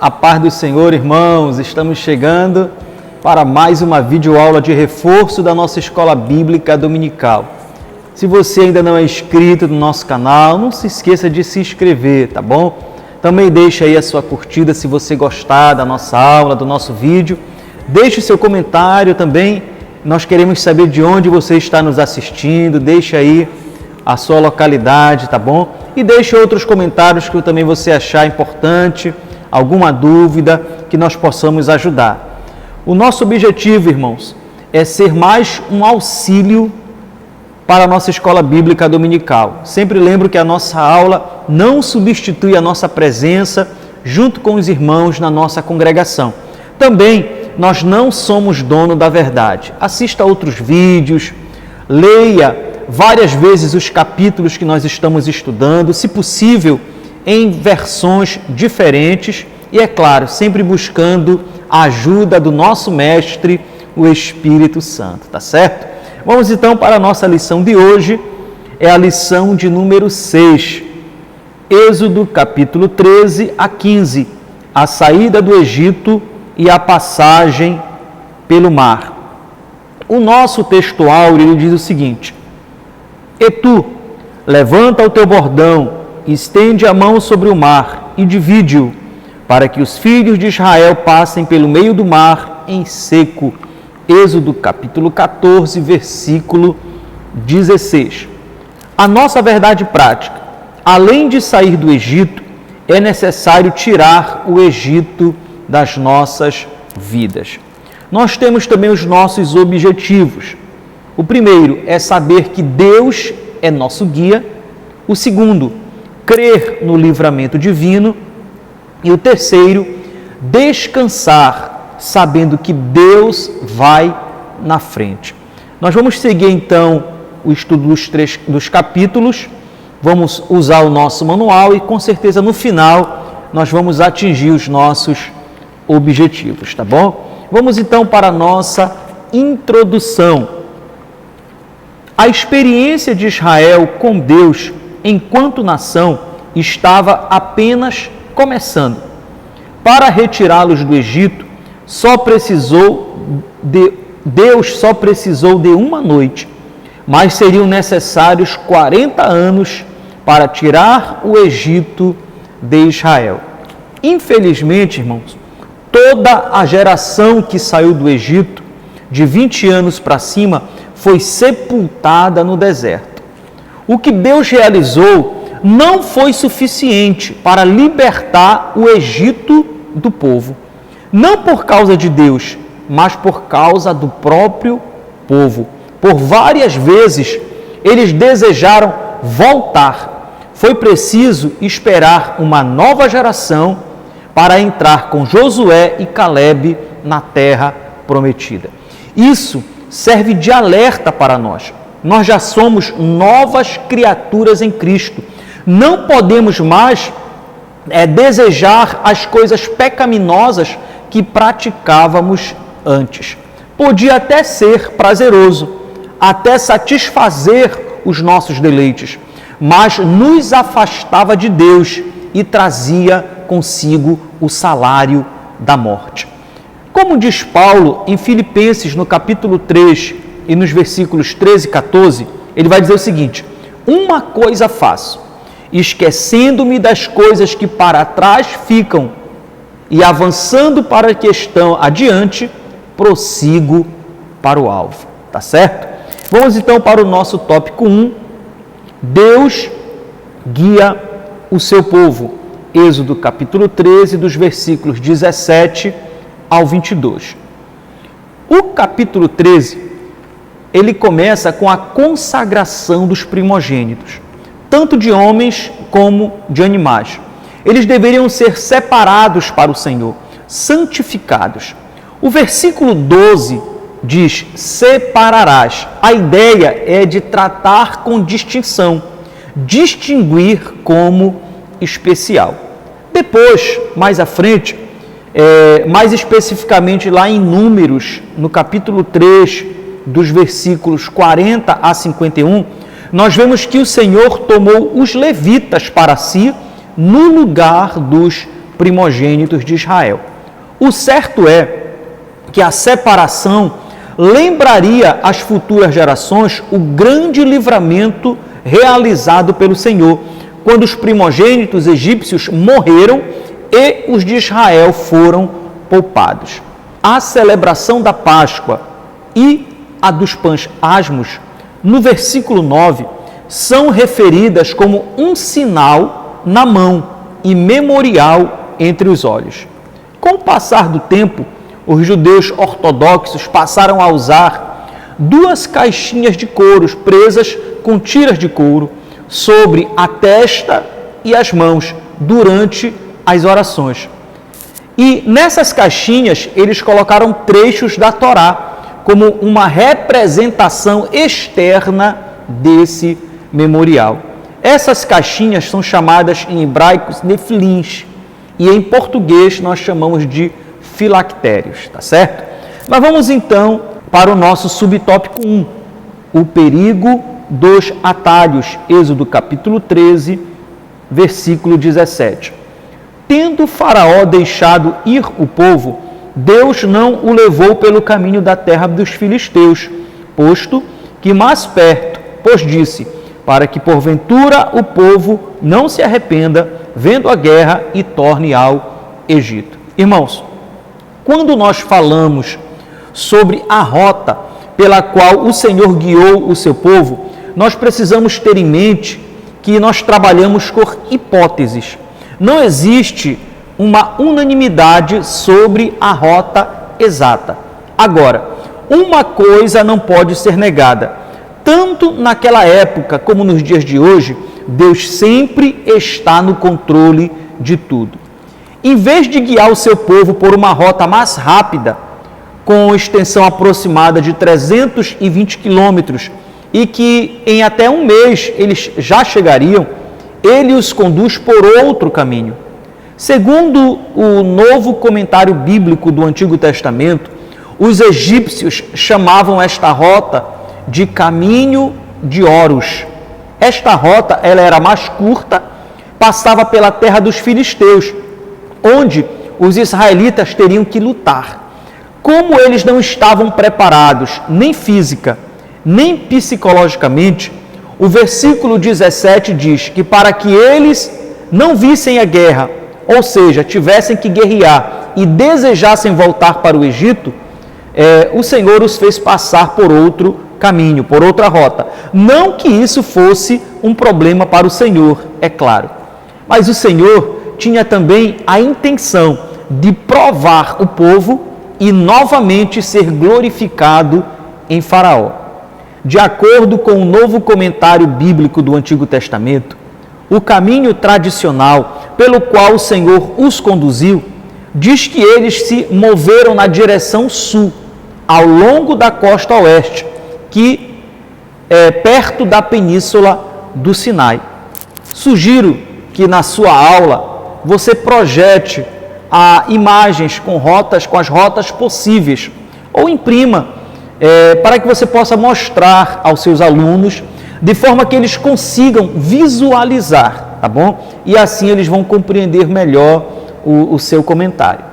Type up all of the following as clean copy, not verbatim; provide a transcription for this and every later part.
A paz do Senhor, irmãos, estamos chegando para mais uma videoaula de reforço da nossa Escola Bíblica Dominical. Se você ainda não é inscrito no nosso canal, não se esqueça de se inscrever, tá bom? Também deixe aí a sua curtida se você gostar da nossa aula, do nosso vídeo. Deixe o seu comentário também, nós queremos saber de onde você está nos assistindo, deixe aí a sua localidade, tá bom? E deixe outros comentários que também você achar importante, alguma dúvida, que nós possamos ajudar. O nosso objetivo, irmãos, é ser mais um auxílio para a nossa Escola Bíblica Dominical. Sempre lembro que a nossa aula não substitui a nossa presença junto com os irmãos na nossa congregação. Também, nós não somos dono da verdade. Assista a outros vídeos, leia várias vezes os capítulos que nós estamos estudando, se possível, em versões diferentes e, é claro, sempre buscando a ajuda do nosso Mestre, o Espírito Santo, tá certo? Vamos então para a nossa lição de hoje, é a lição de número 6, Êxodo capítulo 13 a 15, a saída do Egito e a passagem pelo mar. O nosso texto áureo ele diz o seguinte: E tu, levanta o teu bordão, estende a mão sobre o mar e divide-o, para que os filhos de Israel passem pelo meio do mar em seco. Êxodo capítulo 14, versículo 16. A nossa verdade prática, além de sair do Egito, é necessário tirar o Egito das nossas vidas. Nós temos também os nossos objetivos. O primeiro é saber que Deus é nosso guia. O segundo, crer no livramento divino. E o terceiro, descansar, sabendo que Deus vai na frente. Nós vamos seguir então o estudo dos capítulos, vamos usar o nosso manual e com certeza no final nós vamos atingir os nossos objetivos, tá bom? Vamos então para a nossa introdução. A experiência de Israel com Deus enquanto nação estava apenas começando. Para retirá-los do Egito, Deus só precisou de uma noite, mas seriam necessários 40 anos para tirar o Egito de Israel. Infelizmente, irmãos, toda a geração que saiu do Egito, de 20 anos para cima, foi sepultada no deserto. O que Deus realizou não foi suficiente para libertar o Egito do povo. Não por causa de Deus, mas por causa do próprio povo. Por várias vezes, eles desejaram voltar. Foi preciso esperar uma nova geração para entrar com Josué e Calebe na terra prometida. Isso serve de alerta para nós. Nós já somos novas criaturas em Cristo. Não podemos mais desejar as coisas pecaminosas que praticávamos antes. Podia até ser prazeroso, até satisfazer os nossos deleites, mas nos afastava de Deus e trazia consigo o salário da morte. Como diz Paulo em Filipenses, no capítulo 3 e nos versículos 13 e 14, ele vai dizer o seguinte: uma coisa faço, esquecendo-me das coisas que para trás ficam e avançando para a questão adiante, prossigo para o alvo. Tá certo? Vamos então para o nosso tópico 1. Deus guia o seu povo. Êxodo capítulo 13, dos versículos 17 ao 22. O capítulo 13, ele começa com a consagração dos primogênitos, tanto de homens como de animais. Eles deveriam ser separados para o Senhor, santificados. O versículo 12 diz: separarás. A ideia é de tratar com distinção, distinguir como especial. Depois, mais à frente, mais especificamente lá em Números, no capítulo 3, dos versículos 40 a 51, nós vemos que o Senhor tomou os levitas para si no lugar dos primogênitos de Israel. O certo é que a separação lembraria às futuras gerações o grande livramento realizado pelo Senhor, quando os primogênitos egípcios morreram e os de Israel foram poupados. A celebração da Páscoa e a dos pães asmos, no versículo 9, são referidas como um sinal na mão e memorial entre os olhos. Com o passar do tempo, os judeus ortodoxos passaram a usar 2 caixinhas de couro presas com tiras de couro sobre a testa e as mãos durante as orações. E nessas caixinhas eles colocaram trechos da Torá como uma representação externa desse memorial. Essas caixinhas são chamadas em hebraico nefilins e em português nós chamamos de filactérios, tá certo? Mas vamos então para o nosso subtópico 1, o perigo dos atalhos, Êxodo capítulo 13, versículo 17. Tendo Faraó deixado ir o povo, Deus não o levou pelo caminho da terra dos filisteus, posto que mais perto, pois disse, para que porventura o povo não se arrependa, vendo a guerra e torne ao Egito. Irmãos, quando nós falamos sobre a rota pela qual o Senhor guiou o seu povo, nós precisamos ter em mente que nós trabalhamos por hipóteses. Não existe uma unanimidade sobre a rota exata. Agora, uma coisa não pode ser negada. Tanto naquela época como nos dias de hoje, Deus sempre está no controle de tudo. Em vez de guiar o seu povo por uma rota mais rápida, com extensão aproximada de 320 quilômetros, e que em até um mês eles já chegariam, ele os conduz por outro caminho. Segundo o novo comentário bíblico do Antigo Testamento, os egípcios chamavam esta rota de caminho de Horus. Esta rota ela era mais curta, passava pela terra dos filisteus, onde os israelitas teriam que lutar. Como eles não estavam preparados, nem física, nem psicologicamente, o versículo 17 diz que para que eles não vissem a guerra, ou seja, tivessem que guerrear e desejassem voltar para o Egito, o Senhor os fez passar por outro caminho, por outra rota. Não que isso fosse um problema para o Senhor, é claro. Mas o Senhor tinha também a intenção de provar o povo e novamente ser glorificado em Faraó. De acordo com o novo comentário bíblico do Antigo Testamento, o caminho tradicional pelo qual o Senhor os conduziu, diz que eles se moveram na direção sul, ao longo da costa oeste, que é perto da península do Sinai. Sugiro que na sua aula você projete imagens com as rotas possíveis, ou imprima, para que você possa mostrar aos seus alunos, de forma que eles consigam visualizar, tá bom? E assim eles vão compreender melhor o seu comentário.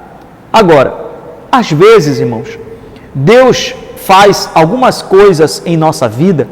Agora, às vezes, irmãos, Deus faz algumas coisas em nossa vida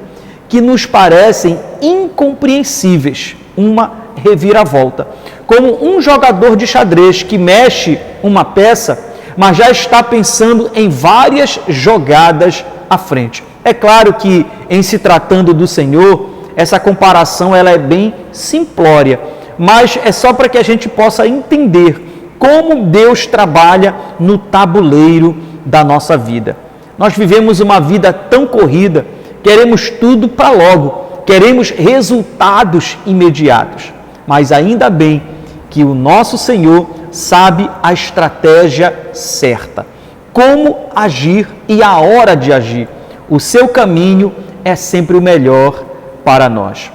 que nos parecem incompreensíveis, uma reviravolta. Como um jogador de xadrez que mexe uma peça, mas já está pensando em várias jogadas à frente. É claro que, em se tratando do Senhor, essa comparação ela é bem simplória, mas é só para que a gente possa entender como Deus trabalha no tabuleiro da nossa vida. Nós vivemos uma vida tão corrida, queremos tudo para logo, queremos resultados imediatos, mas ainda bem que o nosso Senhor sabe a estratégia certa, como agir e a hora de agir. O seu caminho é sempre o melhor para nós.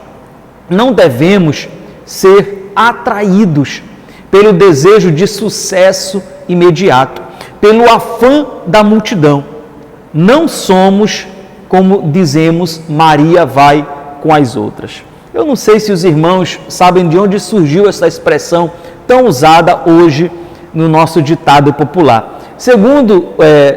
Não devemos ser atraídos pelo desejo de sucesso imediato, pelo afã da multidão. Não somos, como dizemos, Maria vai com as outras. Eu não sei se os irmãos sabem de onde surgiu essa expressão tão usada hoje no nosso ditado popular. Segundo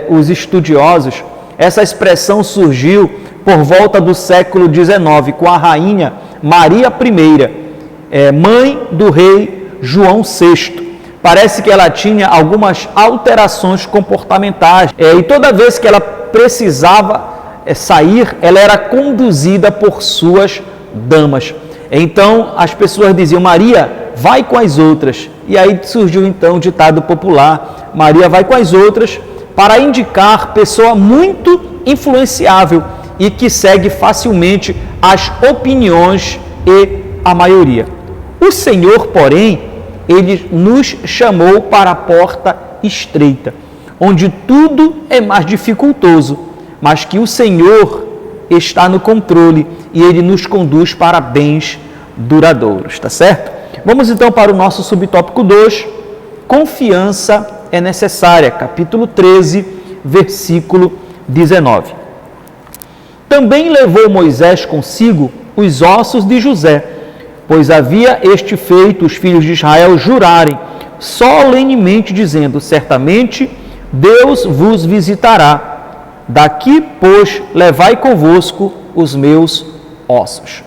os estudiosos, essa expressão surgiu por volta do século XIX, com a rainha Maria I, mãe do rei João VI. Parece que ela tinha algumas alterações comportamentais e toda vez que ela precisava sair, ela era conduzida por suas damas. Então as pessoas diziam: Maria, vai com as outras. E aí surgiu então o ditado popular: Maria vai com as outras, para indicar pessoa muito influenciável e que segue facilmente as opiniões e a maioria. O Senhor, porém, Ele nos chamou para a porta estreita, onde tudo é mais dificultoso, mas que o Senhor está no controle e Ele nos conduz para bens duradouros, tá certo? Vamos então para o nosso subtópico 2, confiança é necessária, capítulo 13, versículo 19. Também levou Moisés consigo os ossos de José, pois havia este feito os filhos de Israel jurarem solenemente, dizendo: certamente Deus vos visitará. Daqui, pois, levai convosco os meus ossos.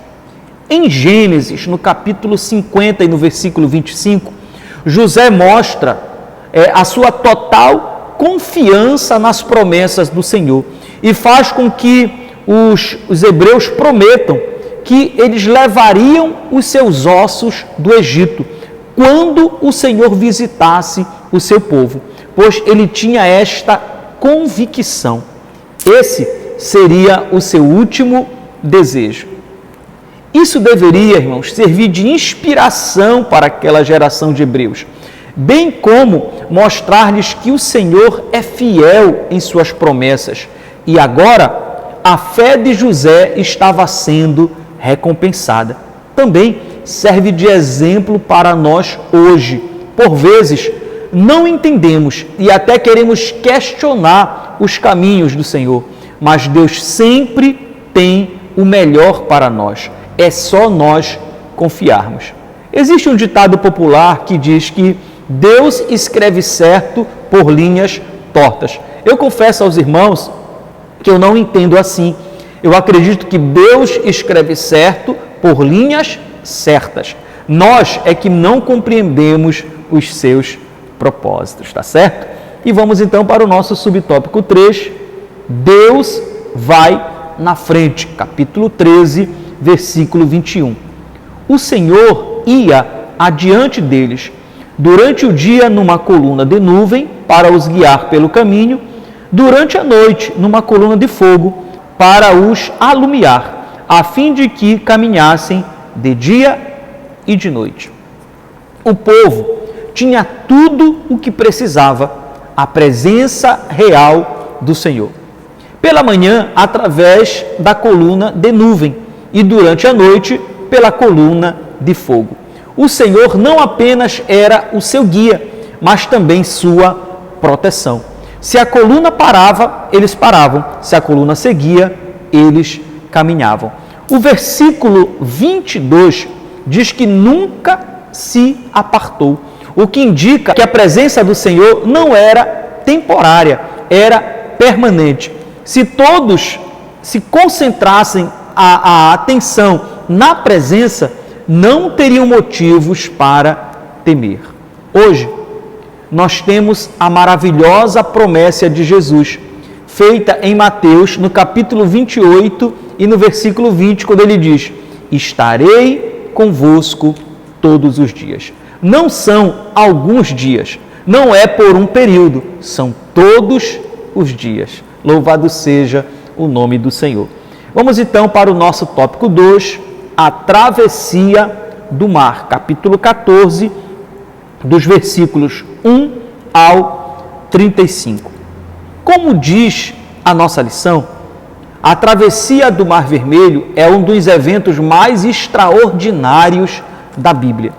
Em Gênesis, no capítulo 50 e no versículo 25, José mostra a sua total confiança nas promessas do Senhor e faz com que os hebreus prometam que eles levariam os seus ossos do Egito quando o Senhor visitasse o seu povo, pois ele tinha esta convicção. Esse seria o seu último desejo. Isso deveria, irmãos, servir de inspiração para aquela geração de hebreus, bem como mostrar-lhes que o Senhor é fiel em suas promessas. E agora, a fé de José estava sendo recompensada. Também serve de exemplo para nós hoje. Por vezes, não entendemos e até queremos questionar os caminhos do Senhor, mas Deus sempre tem o melhor para nós. É só nós confiarmos. Existe um ditado popular que diz que Deus escreve certo por linhas tortas. Eu confesso aos irmãos que eu não entendo assim. Eu acredito que Deus escreve certo por linhas certas. Nós é que não compreendemos os seus propósitos, tá certo? E vamos então para o nosso subtópico 3, Deus vai na frente, capítulo 13, versículo 21. O Senhor ia adiante deles, durante o dia numa coluna de nuvem, para os guiar pelo caminho, durante a noite numa coluna de fogo, para os alumiar, a fim de que caminhassem de dia e de noite. O povo tinha tudo o que precisava, a presença real do Senhor. Pela manhã, através da coluna de nuvem, e durante a noite, pela coluna de fogo. O Senhor não apenas era o seu guia, mas também sua proteção. Se a coluna parava, eles paravam. Se a coluna seguia, eles caminhavam. O versículo 22 diz que nunca se apartou, o que indica que a presença do Senhor não era temporária, era permanente. Se todos se concentrassem a atenção na presença, não teriam motivos para temer. Hoje, nós temos a maravilhosa promessa de Jesus, feita em Mateus, no capítulo 28 e no versículo 20, quando ele diz: estarei convosco todos os dias. Não são alguns dias, não é por um período, são todos os dias. Louvado seja o nome do Senhor. Vamos então para o nosso tópico 2, a travessia do mar, capítulo 14, dos versículos 1 ao 35. Como diz a nossa lição, a travessia do Mar Vermelho é um dos eventos mais extraordinários da Bíblia.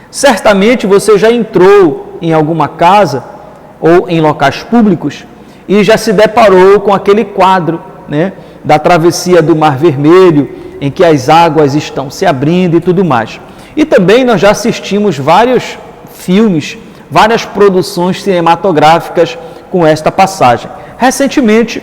Certamente você já entrou em alguma casa ou em locais públicos e já se deparou com aquele quadro, da travessia do Mar Vermelho, em que as águas estão se abrindo e tudo mais. E também nós já assistimos vários filmes, várias produções cinematográficas com esta passagem. Recentemente,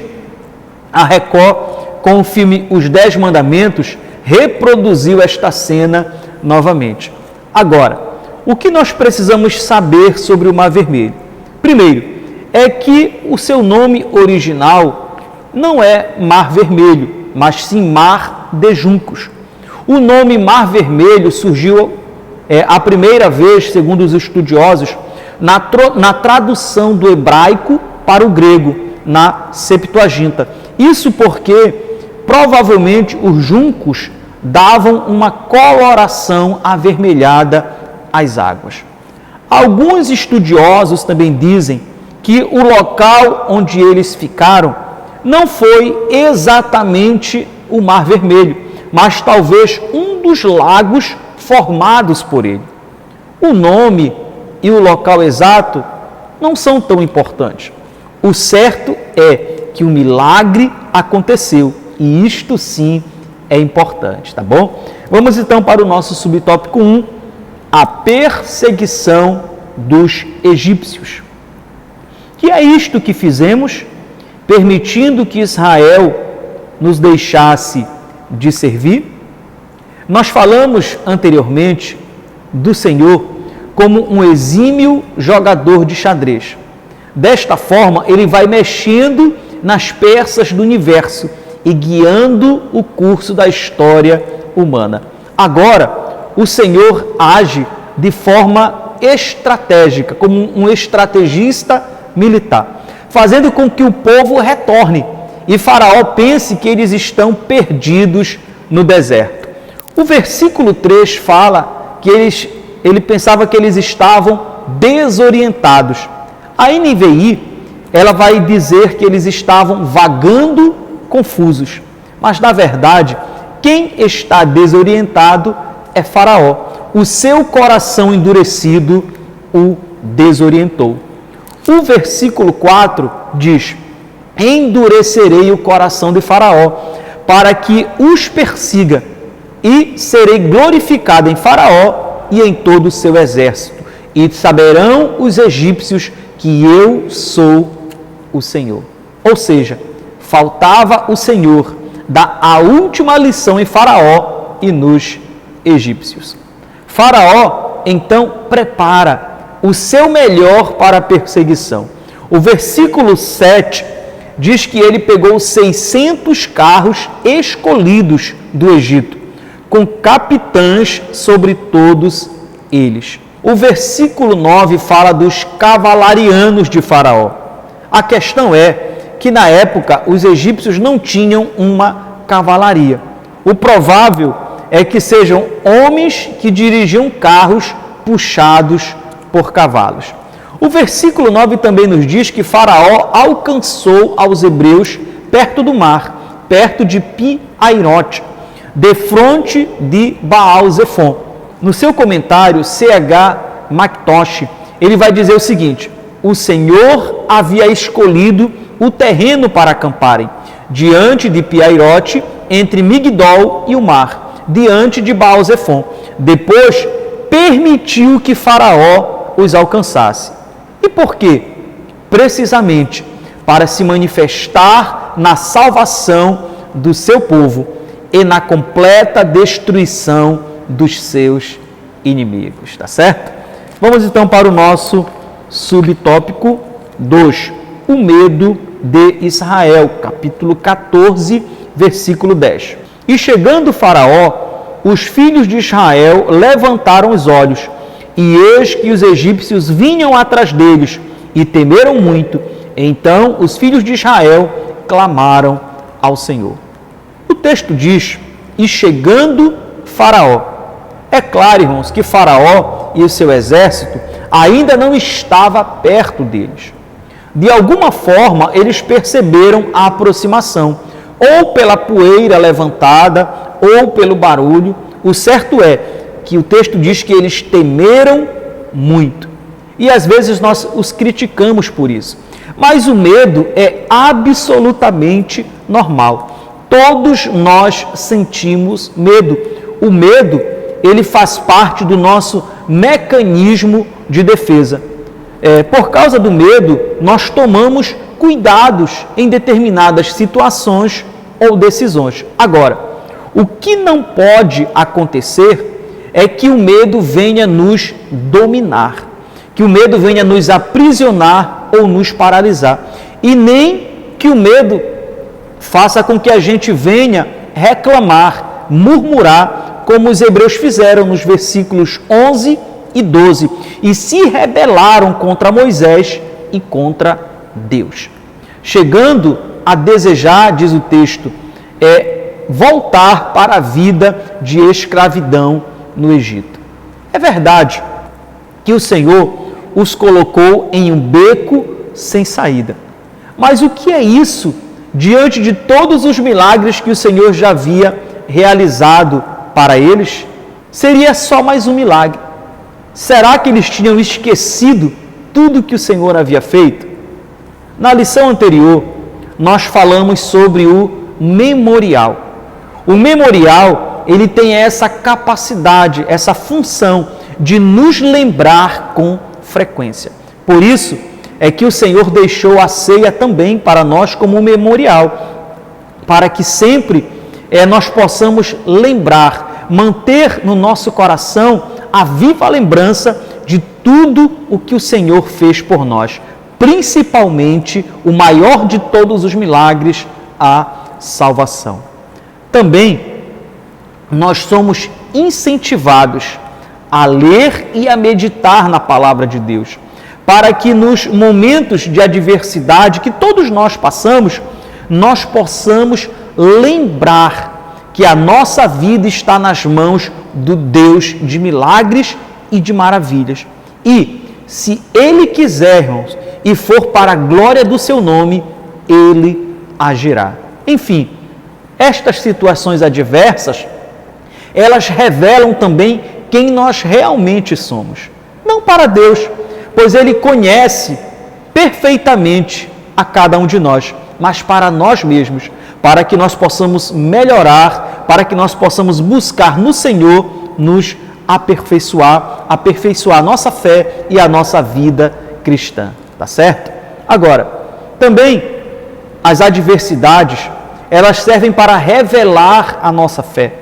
a Record, com o filme Os 10 Mandamentos, reproduziu esta cena novamente. Agora, o que nós precisamos saber sobre o Mar Vermelho? Primeiro, é que o seu nome original não é Mar Vermelho, mas sim Mar de Juncos. O nome Mar Vermelho surgiu a primeira vez, segundo os estudiosos, na tradução do hebraico para o grego, na Septuaginta. Isso porque, provavelmente, os juncos davam uma coloração avermelhada às águas. Alguns estudiosos também dizem que o local onde eles ficaram não foi exatamente o Mar Vermelho, mas talvez um dos lagos formados por ele. O nome e o local exato não são tão importantes. O certo é que o milagre aconteceu, e isto sim é importante, tá bom? Vamos então para o nosso subtópico 1, a perseguição dos egípcios. Que é isto que fizemos, permitindo que Israel nos deixasse de servir? Nós falamos anteriormente do Senhor como um exímio jogador de xadrez. Desta forma, ele vai mexendo nas peças do universo e guiando o curso da história humana. Agora, o Senhor age de forma estratégica, como um estrategista militar, fazendo com que o povo retorne e Faraó pense que eles estão perdidos no deserto. O versículo 3 fala que ele pensava que eles estavam desorientados. A NVI, ela vai dizer que eles estavam vagando confusos. Mas, na verdade, quem está desorientado é Faraó. O seu coração endurecido o desorientou. O versículo 4 diz: endurecerei o coração de Faraó, para que os persiga, e serei glorificado em Faraó e em todo o seu exército, e saberão os egípcios que eu sou o Senhor. Ou seja, faltava o Senhor dar a última lição em Faraó e nos egípcios. Faraó, então, prepara o seu melhor para a perseguição. O versículo 7 diz que ele pegou 600 carros escolhidos do Egito, com capitães sobre todos eles. O versículo 9 fala dos cavalarianos de Faraó. A questão é que na época os egípcios não tinham uma cavalaria. O provável é que sejam homens que dirigiam carros puxados por cavalos. O versículo 9 também nos diz que Faraó alcançou aos hebreus perto do mar, perto de Pi-Hairote, defronte de Baal-Zefon. No seu comentário, C.H. Mactosh, ele vai dizer o seguinte: o Senhor havia escolhido o terreno para acamparem, diante de Pi-Hairote, entre Migdol e o mar, diante de Baal-Zefon. Depois, permitiu que Faraó os alcançasse. E por quê? Precisamente para se manifestar na salvação do seu povo e na completa destruição dos seus inimigos, tá certo? Vamos então para o nosso subtópico 2, o medo de Israel, capítulo 14, versículo 10. E chegando Faraó, os filhos de Israel levantaram os olhos, e eis que os egípcios vinham atrás deles, e temeram muito. Então os filhos de Israel clamaram ao Senhor. O texto diz: e chegando Faraó. É claro, irmãos, que Faraó e o seu exército ainda não estava perto deles. De alguma forma, eles perceberam a aproximação, ou pela poeira levantada, ou pelo barulho. O certo é que o texto diz que eles temeram muito. E às vezes nós os criticamos por isso. Mas o medo é absolutamente normal. Todos nós sentimos medo. O medo, ele faz parte do nosso mecanismo de defesa. Por causa do medo, nós tomamos cuidados em determinadas situações ou decisões. Agora, o que não pode acontecer é que o medo venha nos dominar, que o medo venha nos aprisionar ou nos paralisar, e nem que o medo faça com que a gente venha reclamar, murmurar, como os hebreus fizeram nos versículos 11 e 12, e se rebelaram contra Moisés e contra Deus, chegando a desejar, diz o texto, voltar para a vida de escravidão no Egito. É verdade que o Senhor os colocou em um beco sem saída. Mas o que é isso diante de todos os milagres que o Senhor já havia realizado para eles? Seria só mais um milagre. Será que eles tinham esquecido tudo que o Senhor havia feito? Na lição anterior, nós falamos sobre o memorial. O memorial, ele tem essa capacidade, essa função de nos lembrar com frequência. Por isso é que o Senhor deixou a ceia também para nós como um memorial, para que sempre nós possamos lembrar, manter no nosso coração a viva lembrança de tudo o que o Senhor fez por nós, principalmente o maior de todos os milagres, a salvação. Também nós somos incentivados a ler e a meditar na palavra de Deus, para que nos momentos de adversidade que todos nós passamos, nós possamos lembrar que a nossa vida está nas mãos do Deus de milagres e de maravilhas. E, se Ele quiser, irmãos, e for para a glória do seu nome, Ele agirá. Enfim, estas situações adversas, elas revelam também quem nós realmente somos. Não para Deus, pois Ele conhece perfeitamente a cada um de nós, mas para nós mesmos, para que nós possamos melhorar, para que nós possamos buscar no Senhor nos aperfeiçoar a nossa fé e a nossa vida cristã, tá certo? Agora, também as adversidades, elas servem para revelar a nossa fé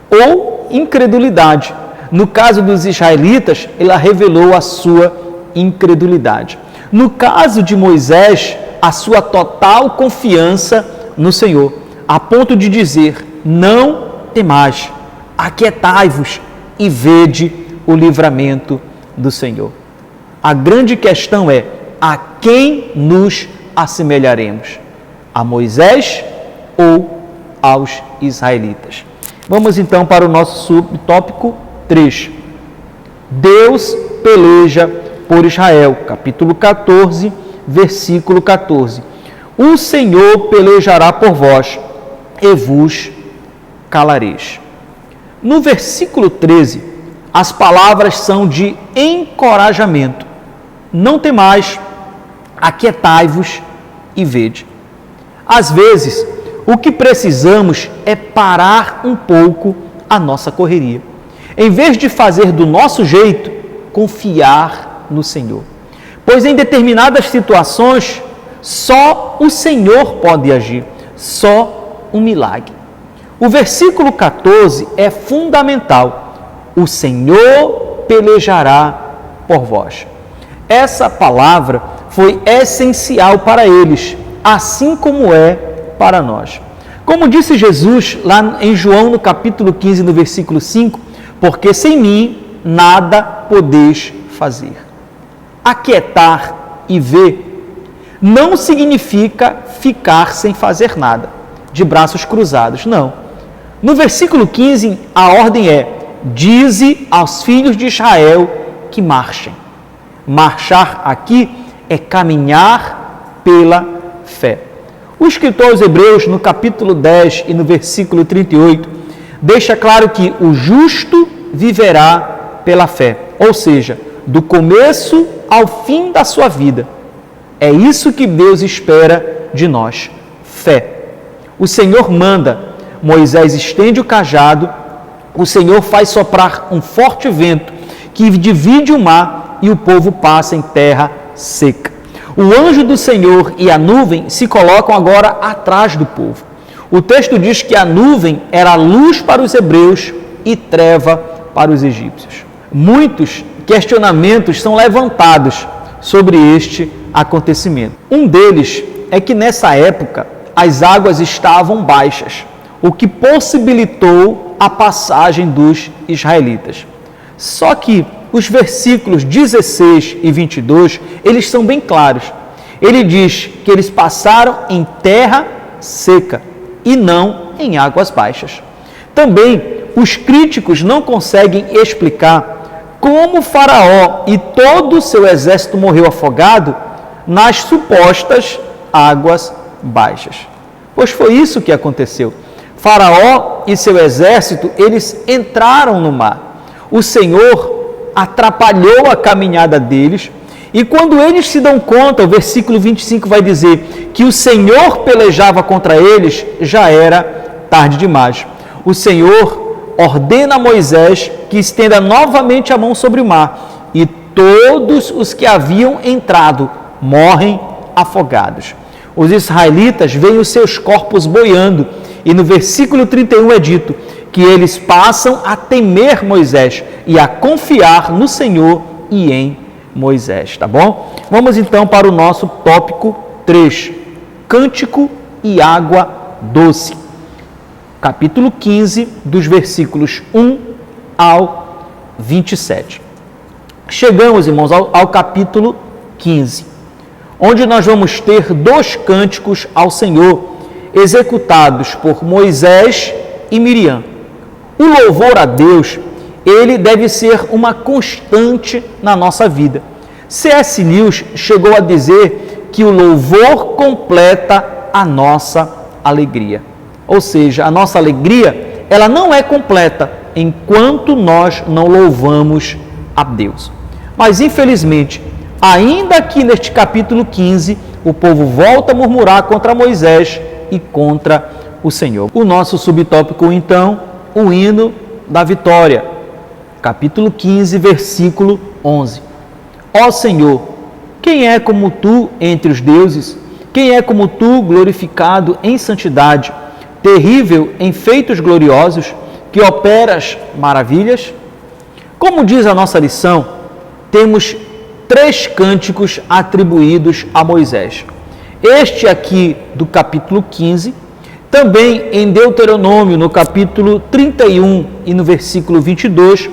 ou incredulidade. No caso dos israelitas, ela revelou a sua incredulidade. No caso de Moisés, a sua total confiança no Senhor, a ponto de dizer: não temais, aquietai-vos e vede o livramento do Senhor. A grande questão é: a quem nos assemelharemos? A Moisés ou aos israelitas? Vamos então para o nosso subtópico 3. Deus peleja por Israel, capítulo 14, versículo 14. O Senhor pelejará por vós e vos calareis. No versículo 13, as palavras são de encorajamento. Não temais, aquietai-vos e vede. Às vezes, o que precisamos é parar um pouco a nossa correria. Em vez de fazer do nosso jeito, confiar no Senhor. Pois em determinadas situações, só o Senhor pode agir, só um milagre. O versículo 14 é fundamental. O Senhor pelejará por vós. Essa palavra foi essencial para eles, assim como é para nós. Como disse Jesus lá em João, no capítulo 15, no versículo 5, porque sem mim nada podeis fazer. Aquietar e ver não significa ficar sem fazer nada, de braços cruzados, não. No versículo 15, a ordem é: dize aos filhos de Israel que marchem. Marchar aqui é caminhar pela fé. O escritor aos Hebreus, no capítulo 10 e no versículo 38, deixa claro que o justo viverá pela fé, ou seja, do começo ao fim da sua vida. É isso que Deus espera de nós, fé. O Senhor manda, Moisés estende o cajado, o Senhor faz soprar um forte vento que divide o mar e o povo passa em terra seca. O anjo do Senhor e a nuvem se colocam agora atrás do povo. O texto diz que a nuvem era luz para os hebreus e treva para os egípcios. Muitos questionamentos são levantados sobre este acontecimento. Um deles é que nessa época as águas estavam baixas, o que possibilitou a passagem dos israelitas. Só que os versículos 16 e 22, eles são bem claros. Ele diz que eles passaram em terra seca e não em águas baixas. Também, os críticos não conseguem explicar como Faraó e todo o seu exército morreu afogado nas supostas águas baixas. Pois foi isso que aconteceu. Faraó e seu exército, eles entraram no mar. O Senhor atrapalhou a caminhada deles, e quando eles se dão conta, o versículo 25 vai dizer que o Senhor pelejava contra eles, já era tarde demais. O Senhor ordena a Moisés que estenda novamente a mão sobre o mar, e todos os que haviam entrado morrem afogados. Os israelitas veem os seus corpos boiando, e no versículo 31 é dito que eles passam a temer Moisés e a confiar no Senhor e em Moisés, tá bom? Vamos então para o nosso tópico 3, Cântico e Água Doce. Capítulo 15, dos versículos 1 ao 27. Chegamos, irmãos, ao capítulo 15, onde nós vamos ter 2 cânticos ao Senhor, executados por Moisés e Miriam. O louvor a Deus, ele deve ser uma constante na nossa vida. C.S. Lewis chegou a dizer que o louvor completa a nossa alegria. Ou seja, a nossa alegria, ela não é completa enquanto nós não louvamos a Deus. Mas, infelizmente, ainda aqui neste capítulo 15, o povo volta a murmurar contra Moisés e contra o Senhor. O nosso subtópico, então, o hino da vitória. Capítulo 15, versículo 11. Ó Senhor, quem é como tu entre os deuses? Quem é como tu, glorificado em santidade, terrível em feitos gloriosos, que operas maravilhas? Como diz a nossa lição, temos 3 cânticos atribuídos a Moisés. Este aqui do capítulo 15, também em Deuteronômio, no capítulo 31 e no versículo 22,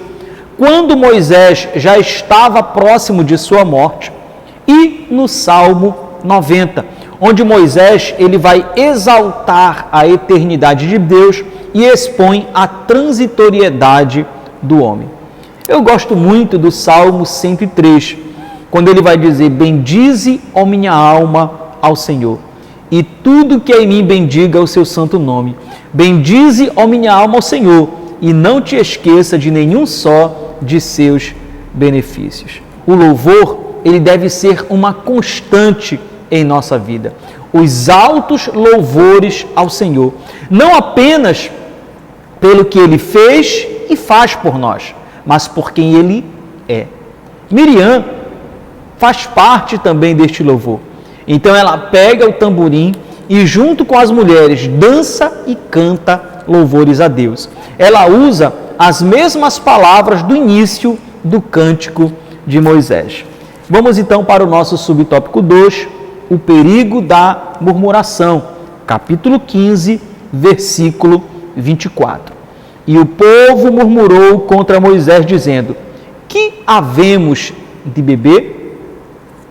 quando Moisés já estava próximo de sua morte, e no Salmo 90, onde Moisés ele vai exaltar a eternidade de Deus e expõe a transitoriedade do homem. Eu gosto muito do Salmo 103, quando ele vai dizer: bendize, ó minha alma, ao Senhor, e tudo que é em mim bendiga o seu santo nome. Bendize, ó minha alma, ao Senhor, e não te esqueça de nenhum só de seus benefícios. O louvor, ele deve ser uma constante em nossa vida. Os altos louvores ao Senhor, não apenas pelo que Ele fez e faz por nós, mas por quem Ele é. Miriam faz parte também deste louvor. Então ela pega o tamborim e junto com as mulheres dança e canta louvores a Deus. Ela usa as mesmas palavras do início do cântico de Moisés. Vamos então para o nosso subtópico 2, o perigo da murmuração, capítulo 15, versículo 24. E o povo murmurou contra Moisés, dizendo: que havemos de beber?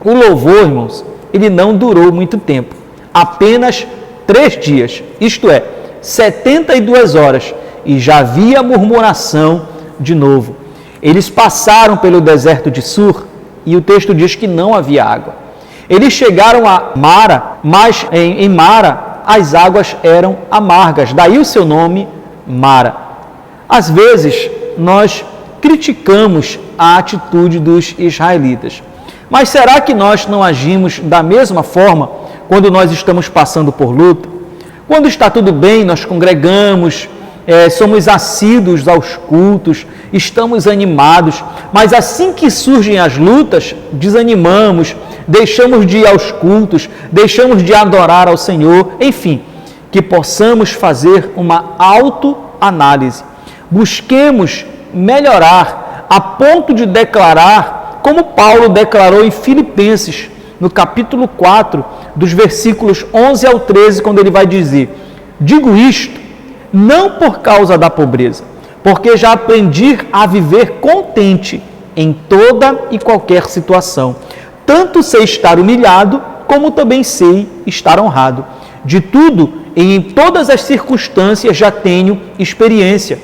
O louvor, irmãos, ele não durou muito tempo, apenas 3 dias, isto é, 72 horas, e já havia murmuração de novo. Eles passaram pelo deserto de Sur, e o texto diz que não havia água. Eles chegaram a Mara, mas em Mara as águas eram amargas, daí o seu nome, Mara. Às vezes, nós criticamos a atitude dos israelitas. Mas será que nós não agimos da mesma forma quando nós estamos passando por luta? Quando está tudo bem, nós congregamos, somos assíduos aos cultos, estamos animados, mas assim que surgem as lutas, desanimamos, deixamos de ir aos cultos, deixamos de adorar ao Senhor, enfim, que possamos fazer uma autoanálise. Busquemos melhorar a ponto de declarar, como Paulo declarou em Filipenses, no capítulo 4, dos versículos 11 ao 13, quando ele vai dizer: digo isto não por causa da pobreza, porque já aprendi a viver contente em toda e qualquer situação. Tanto sei estar humilhado, como também sei estar honrado. De tudo e em todas as circunstâncias já tenho experiência,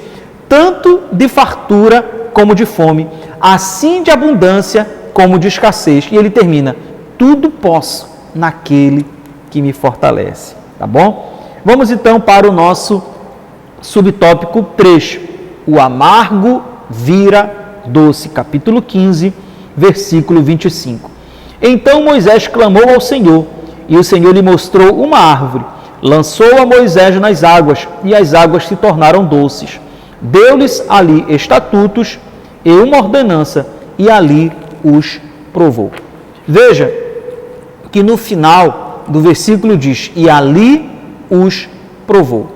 tanto de fartura como de fome, assim de abundância como de escassez. E ele termina: tudo posso naquele que me fortalece. Tá bom? Vamos então para o nosso subtópico 3. O amargo vira doce. Capítulo 15, versículo 25. Então Moisés clamou ao Senhor, e o Senhor lhe mostrou uma árvore. Lançou a Moisés nas águas, e as águas se tornaram doces. Deu-lhes ali estatutos e uma ordenança, e ali os provou. Veja que no final do versículo diz: e ali os provou.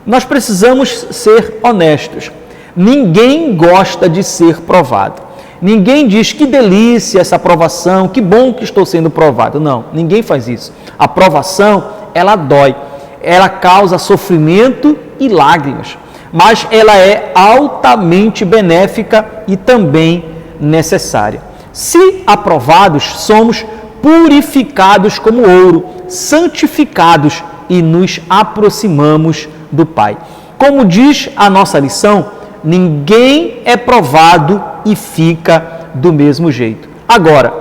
Nós precisamos ser honestos. Ninguém gosta de ser provado. Ninguém diz: que delícia essa provação, que bom que estou sendo provado. Não, ninguém faz isso. A provação, ela dói, ela causa sofrimento e lágrimas, mas ela é altamente benéfica e também necessária. Se aprovados, somos purificados como ouro, santificados e nos aproximamos do Pai. Como diz a nossa lição, ninguém é provado e fica do mesmo jeito. Agora,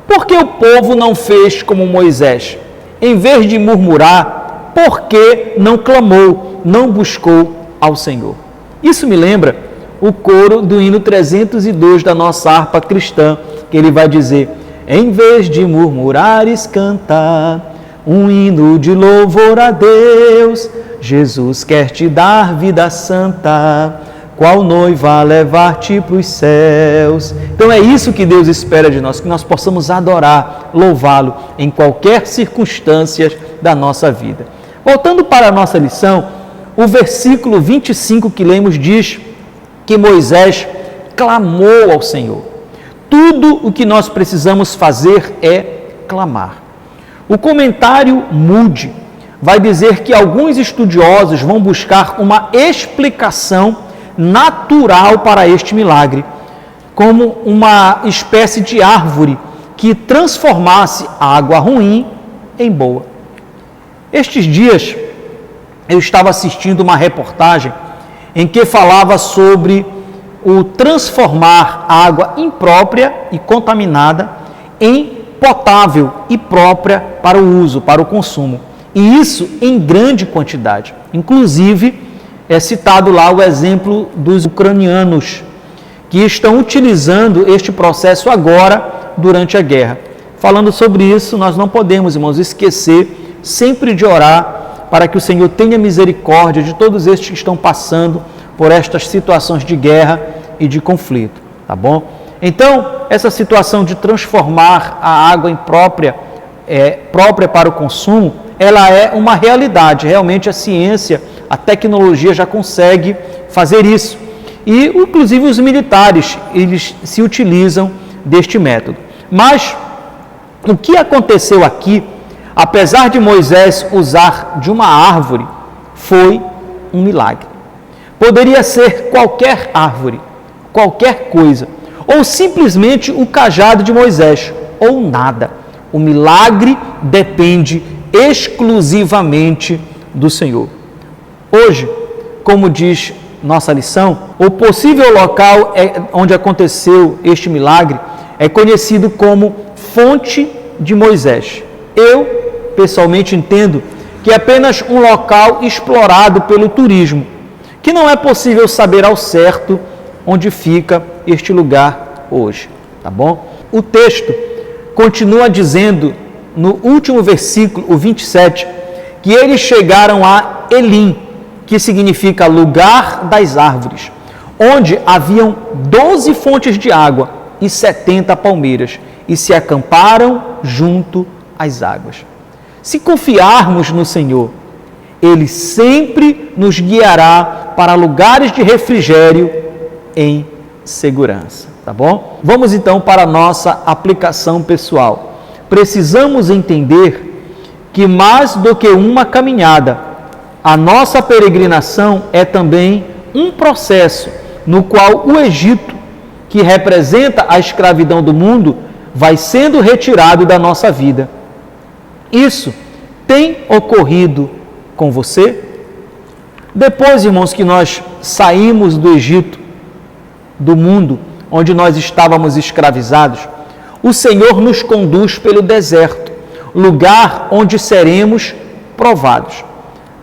por que o povo não fez como Moisés? Em vez de murmurar, por que não clamou, não buscou ao Senhor? Isso me lembra o coro do hino 302 da nossa harpa cristã, que ele vai dizer: em vez de murmurares, cantar um hino de louvor a Deus, Jesus quer te dar vida santa, qual noiva a levar-te para os céus. Então é isso que Deus espera de nós, que nós possamos adorar, louvá-lo em qualquer circunstância da nossa vida. Voltando para a nossa lição, o versículo 25 que lemos diz que Moisés clamou ao Senhor. Tudo o que nós precisamos fazer é clamar. O comentário Moody vai dizer que alguns estudiosos vão buscar uma explicação natural para este milagre, como uma espécie de árvore que transformasse a água ruim em boa. Estes dias eu estava assistindo uma reportagem em que falava sobre o transformar a água imprópria e contaminada em potável e própria para o uso, para o consumo. E isso em grande quantidade. Inclusive, é citado lá o exemplo dos ucranianos, que estão utilizando este processo agora, durante a guerra. Falando sobre isso, nós não podemos, irmãos, esquecer sempre de orar para que o Senhor tenha misericórdia de todos estes que estão passando por estas situações de guerra e de conflito, tá bom? Então, essa situação de transformar a água imprópria, própria para o consumo, ela é uma realidade. Realmente a ciência, a tecnologia já consegue fazer isso. E, inclusive, os militares, eles se utilizam deste método. Mas, o que aconteceu aqui, apesar de Moisés usar de uma árvore, foi um milagre. Poderia ser qualquer árvore, qualquer coisa, ou simplesmente o cajado de Moisés, ou nada. O milagre depende exclusivamente do Senhor. Hoje, como diz nossa lição, o possível local onde aconteceu este milagre é conhecido como Fonte de Moisés. Eu, pessoalmente, entendo que é apenas um local explorado pelo turismo, que não é possível saber ao certo onde fica este lugar hoje, tá bom? O texto continua dizendo, no último versículo, o 27, que eles chegaram a Elim, que significa lugar das árvores, onde haviam 12 fontes de água e 70 palmeiras, e se acamparam junto às águas. Se confiarmos no Senhor, Ele sempre nos guiará para lugares de refrigério em segurança, tá bom? Vamos então para a nossa aplicação pessoal. Precisamos entender que mais do que uma caminhada, a nossa peregrinação é também um processo no qual o Egito, que representa a escravidão do mundo, vai sendo retirado da nossa vida. Isso tem ocorrido com você? Depois, irmãos, que nós saímos do Egito, do mundo onde nós estávamos escravizados, o Senhor nos conduz pelo deserto, lugar onde seremos provados,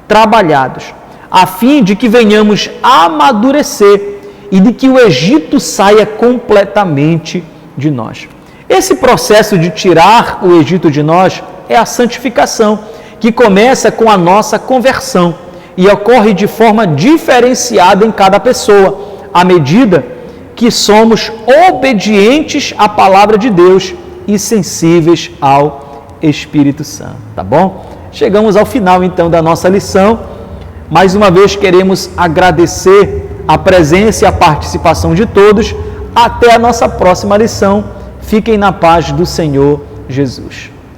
trabalhados, a fim de que venhamos a amadurecer e de que o Egito saia completamente de nós. Esse processo de tirar o Egito de nós é a santificação, que começa com a nossa conversão e ocorre de forma diferenciada em cada pessoa, à medida que somos obedientes à palavra de Deus e sensíveis ao Espírito Santo, tá bom? Chegamos ao final, então, da nossa lição. Mais uma vez, queremos agradecer a presença e a participação de todos. Até a nossa próxima lição. Fiquem na paz do Senhor Jesus.